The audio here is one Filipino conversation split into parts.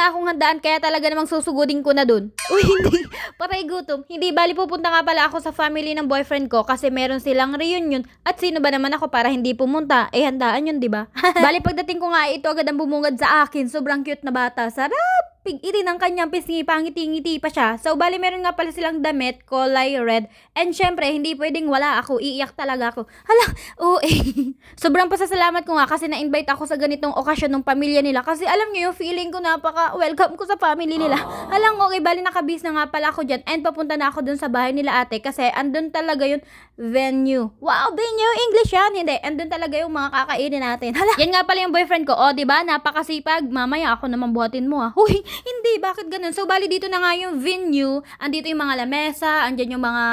nga akong handaan, kaya talaga namang susugudin ko na dun. Uy, hindi. Patay gutom. Hindi, bali pupunta nga pala ako sa family ng boyfriend ko kasi meron silang reunion. At sino ba naman ako para hindi pumunta? Eh, handaan yun, di ba? Bali pagdating ko nga, ito agad ang bumungad sa akin. Sobrang cute na bata. Sarap! Pig-iri ng kanyang pisngi, pangiti-ngiti pa siya. So, bali meron nga pala silang damit, kulay red. And syempre, hindi pwedeng wala ako. Iiyak talaga ako. Hala, oo eh. Sobrang pasasalamat ko nga kasi na-invite ako sa ganitong okasyon ng pamilya nila. Kasi alam niyo yung feeling ko, napaka-welcome ko sa family nila. Alam, okay, bali nakabis na nga pala ako dyan. And papunta na ako dun sa bahay nila ate kasi andun talaga yung venue. Wow, venue! English yan! Hindi, andun talaga yung mga kakainin natin. Hala, yan nga pala yung boyfriend ko. O, diba? Napakasipag. Mamaya ako naman buhatin mo ah. Huy, hindi, bakit ganun? So, bali dito na nga yung venue. Andito yung mga lamesa, andyan yung mga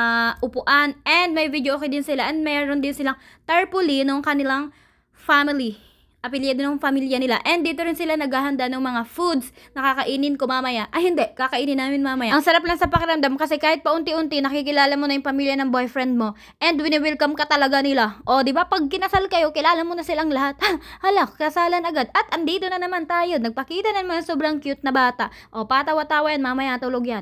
upuan, and may video okay din sila, and meron din silang tarpaulin ng kanilang family. Apelyido ng pamilya nila. And dito rin sila naghahanda ng mga foods na kakainin ko mamaya. Ay, hindi. Kakainin namin mamaya. Ang sarap lang sa pakiramdam kasi kahit paunti-unti nakikilala mo na yung pamilya ng boyfriend mo. And wini-welcome ka talaga nila. O, di ba? Pag kinasal kayo, kilala mo na silang lahat. Hala, kasalan agad. At andito na naman tayo. Nagpakita na naman sobrang cute na bata. O, patawa-tawa yan. Mamaya tulog yan.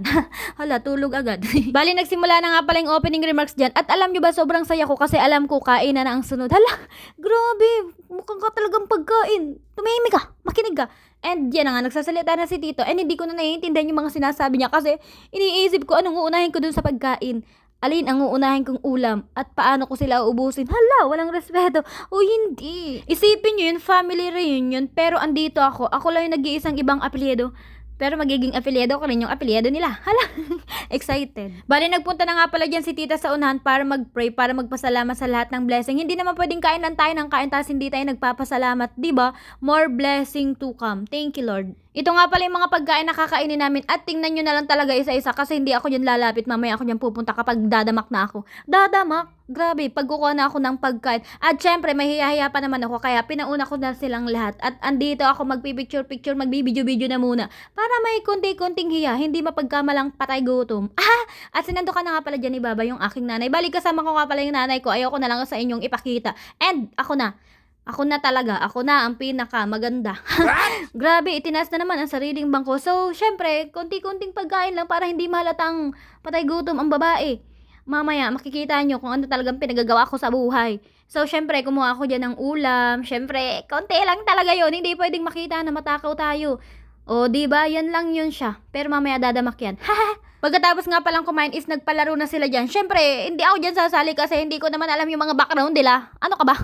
Hala, tulog agad. Bali, nagsimula na nga pala yung opening remarks dyan. At alam nyo ba, sobrang saya ko kasi alam ko kainan na ang sunod. Hala, grabe. Mukhang ka talagang pagkain. Tumahimik ka, makinig ka. And yan na nga, nagsasalita na si Tito. And hindi ko na naiintindihan yung mga sinasabi niya kasi iniisip ko anong uunahin ko dun sa pagkain. Alin ang uunahin kong ulam at paano ko sila uubusin. Hala, walang respeto. O hindi. Isipin nyo yun, family reunion, pero andito ako. Ako lang yung nag-iisang ibang apelyido. Pero magiging apelyido ko rin yung apelyido nila. Hala, excited. Bali, nagpunta na nga pala dyan si tita sa unahan para mag-pray, para magpasalamat sa lahat ng blessing. Hindi naman pwedeng kain lang tayo ng kain tapos hindi tayo nagpapasalamat. Diba? More blessing to come. Thank you, Lord. Ito nga pala yung mga pagkain na kakainin namin at tingnan nyo na lang talaga isa-isa kasi hindi ako dyan lalapit. Mamaya ako dyan pupunta kapag dadamak na ako. Dadamak? Grabe, pagkukuha na ako ng pagkain. At syempre, mahihahiya pa naman ako kaya pinauna ko na silang lahat. At andito ako magpipicture-picture, magbibideo-video na muna. Para may konti-konting hiya, hindi mapagkamalang patay gutom. At sinando ka na nga pala dyan ni Baba, yung aking nanay. Balik kasama ko nga pala yung nanay ko. Ayoko na lang sa inyong ipakita. And ako na. Ako na talaga. Ako na ang pinaka maganda. Grabe, itinaas na naman ang sariling bangko. So, syempre, konti-konting pagkain lang para hindi mahalatang patay gutom ang babae. Mamaya, makikita nyo kung ano talagang pinagagawa ko sa buhay. So, syempre, kumuha ako dyan ng ulam. Syempre, konti lang talaga yon. Hindi pwedeng makita na matakaw tayo. O, diba? Yan lang yun siya. Pero mamaya dadamak yan. Pagkatapos nga palang kumain is nagpalaro na sila dyan. Syempre, hindi ako dyan sasali kasi hindi ko naman alam yung mga background nila. Ano ka ba?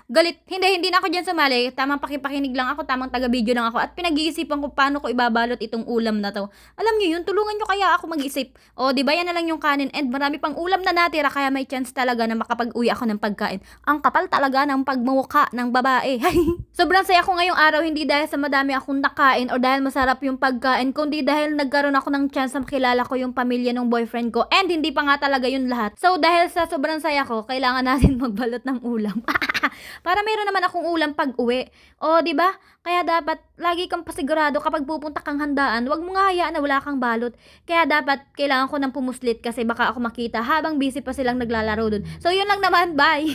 Galit. Hindi na ako dyan sumali. Tamang pakipakinig lang ako, tamang taga-video lang ako. At pinag-iisipan ko paano ko ibabalot itong ulam na to. Alam nyo yun, tulungan nyo kaya ako mag-isip. O, di ba yan na lang yung kanin and marami pang ulam na natira kaya may chance talaga na makapag-uwi ako ng pagkain. Ang kapal talaga ng pagmumukha ng babae. Sobrang saya ko ngayong araw, hindi dahil sa madami akong nakain o dahil masarap yung pagkain, kundi dahil nagkaroon ako ng chance na makilala ko yung pamilya ng boyfriend ko. And hindi pa nga talaga yun lahat. So, dahil sa sobrang saya ko, kailangan natin magbalot ng ulam. Para meron naman akong ulam pag uwi. O, di ba? Kaya dapat lagi kang pasigurado kapag pupunta kang handaan, wag mo nga hayaan na wala kang balot. Kaya dapat kailangan ko ng pumuslit kasi baka ako makita habang busy pa silang naglalaro dun. So, yun lang naman. Bye!